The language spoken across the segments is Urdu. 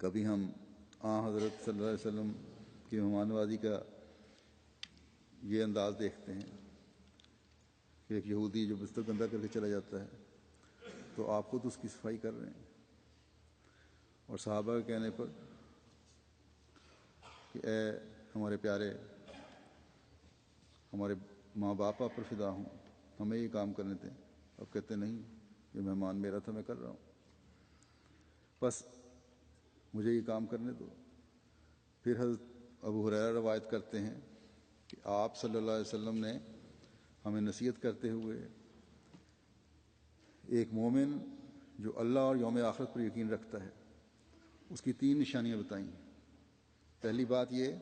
کبھی ہم حضرت صلی اللہ علیہ وسلم کی مہمان نوازی کا یہ انداز دیکھتے ہیں کہ ایک یہودی جو بستر گندہ کر کے چلا جاتا ہے تو آپ خود اس کی صفائی کر رہے ہیں، اور صحابہ کے کہنے پر کہ اے ہمارے پیارے، ہمارے ماں باپ پر فدا ہوں، ہمیں یہ کام کرنے دیں. اب کہتے نہیں، یہ مہمان میرا تھا، میں کر رہا ہوں، بس مجھے یہ کام کرنے دو. پھر حضرت ابو ہریرہ روایت کرتے ہیں کہ آپ صلی اللہ علیہ وسلم نے ہمیں نصیحت کرتے ہوئے ایک مومن جو اللہ اور یوم آخرت پر یقین رکھتا ہے اس کی 3 نشانیاں بتائیں. پہلی بات یہ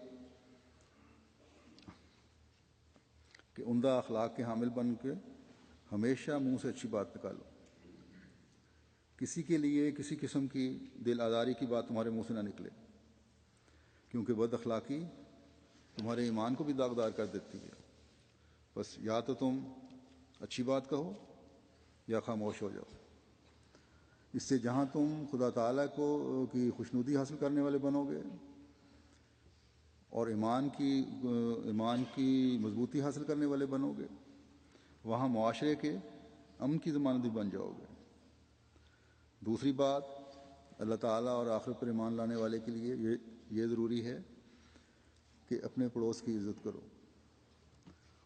کہ عمدہ اخلاق کے حامل بن کے ہمیشہ منہ سے اچھی بات نکالو. کسی کے لیے کسی قسم کی دل آزاری کی بات تمہارے منہ سے نہ نکلے، کیونکہ بد اخلاقی تمہارے ایمان کو بھی داغدار کر دیتی ہے. بس یا تو تم اچھی بات کہو یا خاموش ہو جاؤ. اس سے جہاں تم خدا تعالیٰ کی خوشنودی حاصل کرنے والے بنو گے اور ایمان کی مضبوطی حاصل کرنے والے بنو گے، وہاں معاشرے کے امن کی ضمانت بھی بن جاؤ گے. دوسری بات، اللہ تعالیٰ اور آخرت پر ایمان لانے والے کے لیے یہ ضروری ہے کہ اپنے پڑوس کی عزت کرو،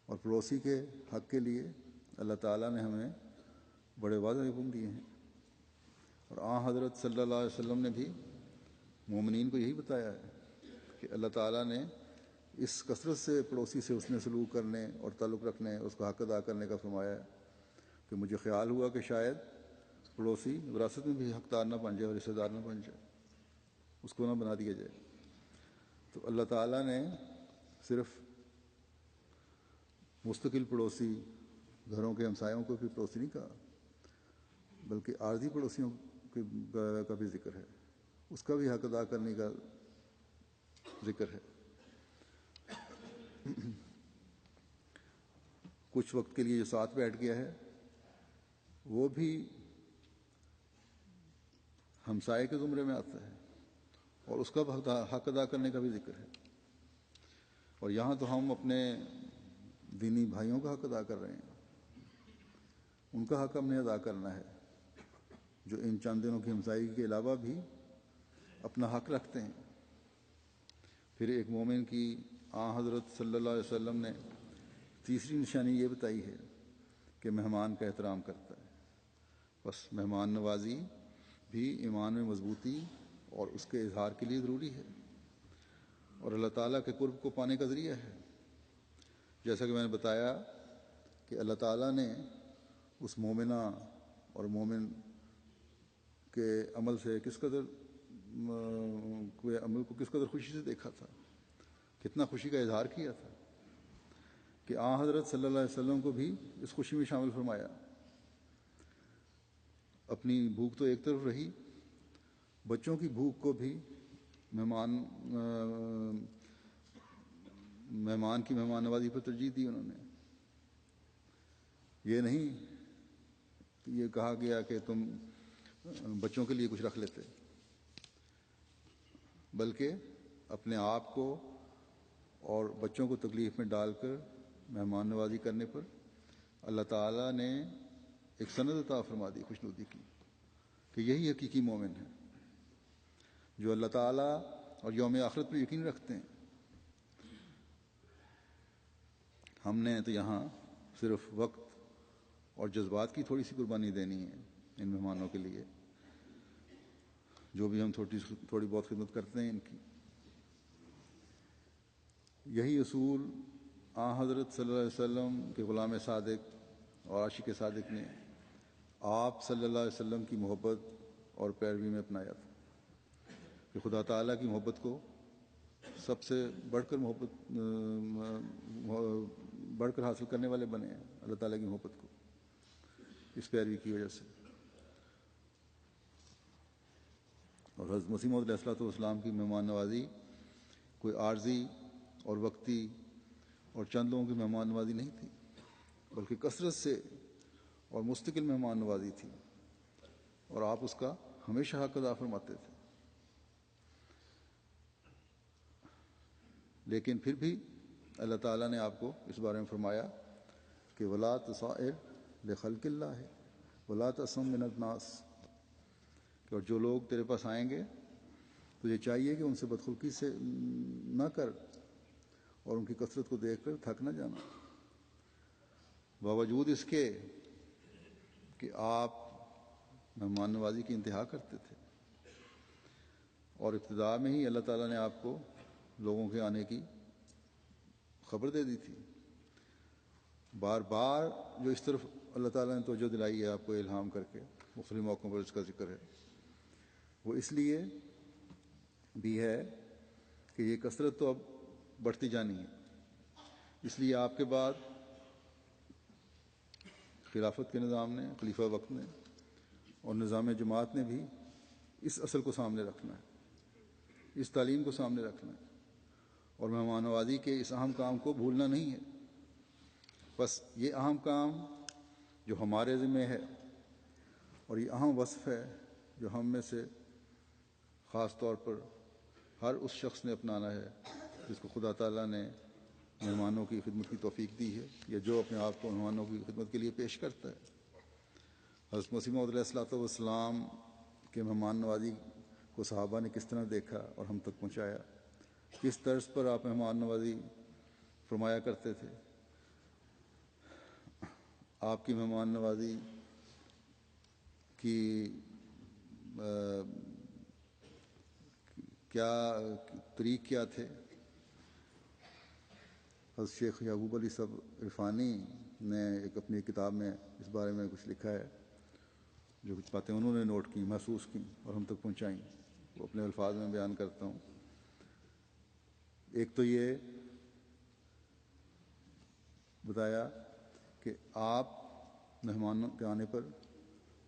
اور پڑوسی کے حق کے لیے اللہ تعالیٰ نے ہمیں بڑے واضح حکم دیے ہیں، اور حضرت صلی اللہ علیہ وسلم نے بھی مومنین کو یہی بتایا ہے کہ اللہ تعالیٰ نے اس کثرت سے پڑوسی سے اس نے سلوک کرنے اور تعلق رکھنے، اس کا حق ادا کرنے کا فرمایا ہے کہ مجھے خیال ہوا کہ شاید پڑوسی وراثت میں بھی حقدار نہ بن جائے اور رشتہ دار نہ بن جائے، اس کو نہ بنا دیا جائے. تو اللہ تعالیٰ نے صرف مستقل پڑوسی، گھروں کے ہمسایوں کو بھی پڑوسی نہیں کہا، بلکہ عارضی پڑوسیوں کا بھی ذکر ہے، اس کا بھی حق ادا کرنے کا ذکر ہے. کچھ وقت کے لیے جو ساتھ بیٹھ گیا ہے وہ بھی ہمسائے کے زمرے میں آتا ہے، اور اس کا حق ادا کرنے کا بھی ذکر ہے. اور یہاں تو ہم اپنے دینی بھائیوں کا حق ادا کر رہے ہیں، ان کا حق ہم نے ادا کرنا ہے جو ان چند دنوں کی ہمسائیگی کے علاوہ بھی اپنا حق رکھتے ہیں. پھر ایک مومن کی حضرت صلی اللہ علیہ وسلم نے تیسری نشانی یہ بتائی ہے کہ مہمان کا احترام کرتا ہے. بس مہمان نوازی بھی ایمان میں مضبوطی اور اس کے اظہار کے لیے ضروری ہے، اور اللہ تعالیٰ کے قرب کو پانے کا ذریعہ ہے. جیسا کہ میں نے بتایا کہ اللہ تعالیٰ نے اس مومنہ اور مومن کے عمل سے عمل کو کس قدر خوشی سے دیکھا تھا، کتنا خوشی کا اظہار کیا تھا کہ حضرت صلی اللہ علیہ وسلم کو بھی اس خوشی میں شامل فرمایا. اپنی بھوک تو ایک طرف رہی، بچوں کی بھوک کو بھی مہمان کی مہمان نوازی پر ترجیح دی انہوں نے. یہ نہیں یہ کہا گیا کہ تم بچوں کے لیے کچھ رکھ لیتے، بلکہ اپنے آپ کو اور بچوں کو تکلیف میں ڈال کر مہمان نوازی کرنے پر اللہ تعالیٰ نے ایک سند عطا فرما دی خوشنودی کی کہ یہی حقیقی مومن ہے جو اللہ تعالیٰ اور یوم آخرت پر یقین رکھتے ہیں. ہم نے تو یہاں صرف وقت اور جذبات کی تھوڑی سی قربانی دینی ہے ان مہمانوں کے لیے، جو بھی ہم تھوڑی بہت خدمت کرتے ہیں ان کی. یہی اصول حضرت صلی اللہ علیہ وسلم کے غلام صادق اور عاشق صادق نے آپ صلی اللہ علیہ وسلم کی محبت اور پیروی میں اپنایا تھا کہ خدا تعالیٰ کی محبت کو سب سے بڑھ کر حاصل کرنے والے بنے ہیں، اللہ تعالیٰ کی محبت کو اس پیروی کی وجہ سے. اور حضرت مسیح موعود علیہ السلام کی مہمان نوازی کوئی عارضی اور وقتی اور چند لوگوں کی مہمان نوازی نہیں تھی، بلکہ کثرت سے اور مستقل مہمان نوازی تھی، اور آپ اس کا ہمیشہ حق ادا فرماتے تھے، لیکن پھر بھی اللہ تعالیٰ نے آپ کو اس بارے میں فرمایا کہ ولا تصائر لخلق اللہ ولا تسم من الناس، کہ اور جو لوگ تیرے پاس آئیں گے تو یہ چاہیے کہ ان سے بدخلقی سے نہ کر اور ان کی کثرت کو دیکھ کر تھک نہ جانا، باوجود اس کے کہ آپ مہمان نوازی کی انتہا کرتے تھے، اور ابتدا میں ہی اللہ تعالیٰ نے آپ کو لوگوں کے آنے کی خبر دے دی تھی۔ بار بار جو اس طرف اللہ تعالیٰ نے توجہ دلائی ہے آپ کو الہام کر کے، مختلف موقعوں پر اس کا ذکر ہے، وہ اس لیے بھی ہے کہ یہ کثرت تو اب بڑھتی جانی ہے، اس لیے آپ کے بعد خلافت کے نظام نے، خلیفہ وقت نے اور نظام جماعت نے بھی اس اصل کو سامنے رکھنا ہے، اس تعلیم کو سامنے رکھنا ہے، اور مہمان نوازی کے اس اہم کام کو بھولنا نہیں ہے۔ بس یہ اہم کام جو ہمارے ذمہ ہے اور یہ اہم وصف ہے جو ہم میں سے خاص طور پر ہر اس شخص نے اپنانا ہے جس کو خدا تعالیٰ نے مہمانوں کی خدمت کی توفیق دی ہے، یا جو اپنے آپ کو مہمانوں کی خدمت کے لیے پیش کرتا ہے۔ حضرت مسیح موعود علیہ الصلوۃ والسلام کے مہمان نوازی کو صحابہ نے کس طرح دیکھا اور ہم تک پہنچایا، کس طرز پر آپ مہمان نوازی فرمایا کرتے تھے، آپ کی مہمان نوازی کی کیا طریق کیا تھے۔ حضرت شیخ یعقوب علی صاحب عرفانی نے ایک اپنی کتاب میں اس بارے میں کچھ لکھا ہے، جو کچھ باتیں انہوں نے نوٹ کی، محسوس کی اور ہم تک پہنچائیں، وہ اپنے الفاظ میں بیان کرتا ہوں۔ ایک تو یہ بتایا کہ آپ مہمانوں کے آنے پر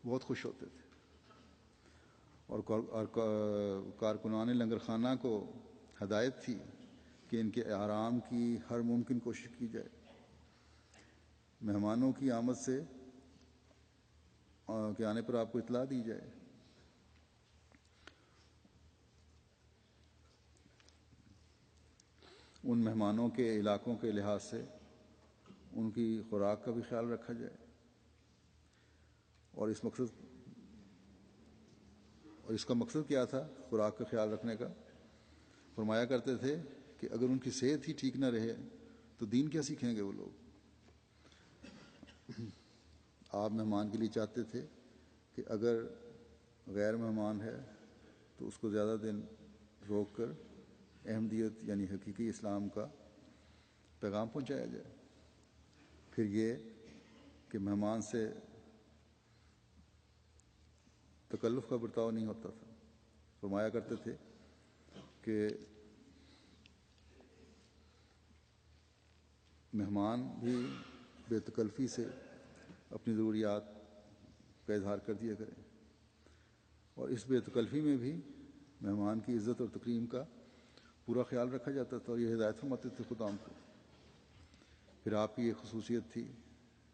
بہت خوش ہوتے تھے، اور کارکنان لنگر خانہ کو ہدایت تھی کہ ان کے آرام کی ہر ممکن کوشش کی جائے، مہمانوں کی آمد سے کے آنے پر آپ کو اطلاع دی جائے۔ ان مہمانوں کے علاقوں کے لحاظ سے ان کی خوراک کا بھی خیال رکھا جائے، اور اس کا مقصد کیا تھا خوراک کا خیال رکھنے کا؟ فرمایا کرتے تھے کہ اگر ان کی صحت ہی ٹھیک نہ رہے تو دین کیا سیکھیں گے وہ لوگ۔ آپ مہمان کے لیے چاہتے تھے کہ اگر غیر مہمان ہے تو اس کو زیادہ دن روک کر احمدیت یعنی حقیقی اسلام کا پیغام پہنچایا جائے۔ پھر یہ کہ مہمان سے تکلف کا برتاؤ نہیں ہوتا تھا۔ فرمایا کرتے تھے کہ مہمان بھی بے تکلفی سے اپنی ضروریات کا اظہار کر دیا کریں، اور اس بے تکلفی میں بھی مہمان کی عزت اور تکریم کا پورا خیال رکھا جاتا تھا، اور یہ ہدایت فرماتے تھے خدام کو۔ پھر آپ کی یہ خصوصیت تھی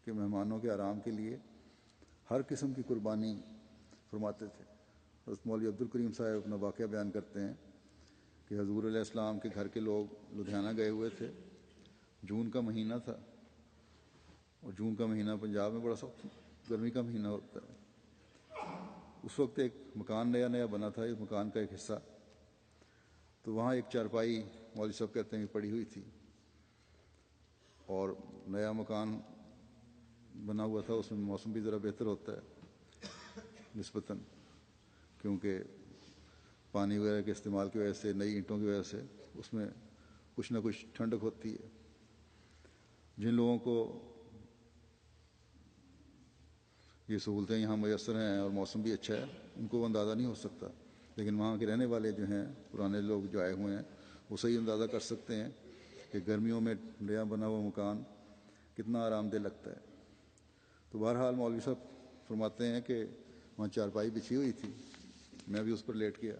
کہ مہمانوں کے آرام کے لیے ہر قسم کی قربانی فرماتے تھے۔ حضرت مولوی عبد الکریم صاحب اپنا واقعہ بیان کرتے ہیں کہ حضور علیہ السلام کے گھر کے لوگ لدھیانہ گئے ہوئے تھے، جون کا مہینہ تھا، اور جون کا مہینہ پنجاب میں بڑا سخت گرمی کا مہینہ ہوتا ہے۔ اس وقت ایک مکان نیا بنا تھا، اس مکان کا ایک حصہ، تو وہاں ایک چارپائی مولوی صاحب کہتے ہیں کہ پڑی ہوئی تھی، اور نیا مکان بنا ہوا تھا، اس میں موسم بھی ذرا بہتر ہوتا ہے نسبتاً، کیونکہ پانی وغیرہ کے استعمال کی وجہ سے، نئی اینٹوں کی وجہ سے اس میں کچھ نہ کچھ ٹھنڈک ہوتی ہے۔ جن لوگوں کو یہ سہولتیں یہاں میسر ہیں اور موسم بھی اچھا ہے، ان کو وہ اندازہ نہیں ہو سکتا، لیکن وہاں کے رہنے والے جو ہیں، پرانے لوگ جو آئے ہوئے ہیں، وہ صحیح اندازہ کر سکتے ہیں کہ گرمیوں میں نیا بنا ہوا مکان کتنا آرام دہ لگتا ہے۔ تو بہرحال مولوی صاحب فرماتے ہیں کہ وہاں چارپائی بچھی ہوئی تھی، میں بھی اس پر لیٹ گیا۔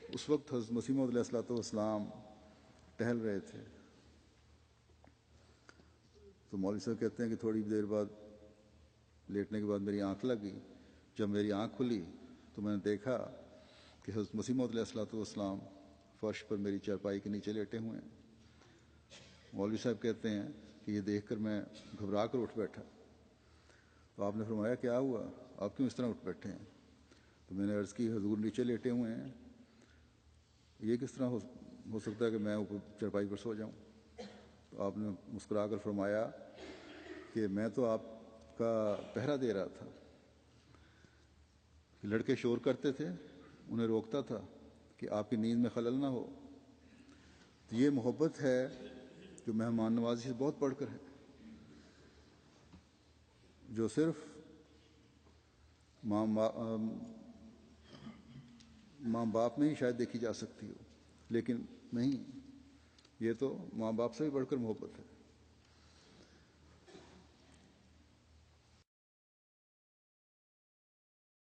اس وقت حضرت مسیح موعود علیہ الصلوۃ والسلام ٹہل رہے تھے، تو مولوی صاحب کہتے ہیں کہ تھوڑی دیر بعد لیٹنے کے بعد میری آنکھ لگ گئی۔ جب میری آنکھ کھلی تو میں نے دیکھا کہ حضرت مسیح موعود علیہ الصلوۃ والسلام فرش پر میری چارپائی کے نیچے لیٹے ہوئے ہیں۔ مولوی صاحب کہتے ہیں کہ یہ دیکھ کر میں گھبرا کر اٹھ بیٹھا، تو آپ نے فرمایا کیا ہوا، آپ کیوں اس طرح اٹھ بیٹھے ہیں؟ تو میں نے عرض کی حضور نیچے لیٹے ہوئے ہیں، یہ کس طرح ہو سکتا ہے کہ میں اوپر چارپائی پر سو جاؤں؟ تو آپ نے مسکرا کر فرمایا کہ میں تو آپ کا پہرا دے رہا تھا، کہ لڑکے شور کرتے تھے، انہیں روکتا تھا کہ آپ کی نیند میں خلل نہ ہو۔ تو یہ محبت ہے جو مہمان نوازی سے بہت بڑھ کر ہے، جو صرف ماں باپ میں ہی شاید دیکھی جا سکتی ہو، لیکن نہیں، یہ تو ماں باپ سے بھی بڑھ کر محبت ہے۔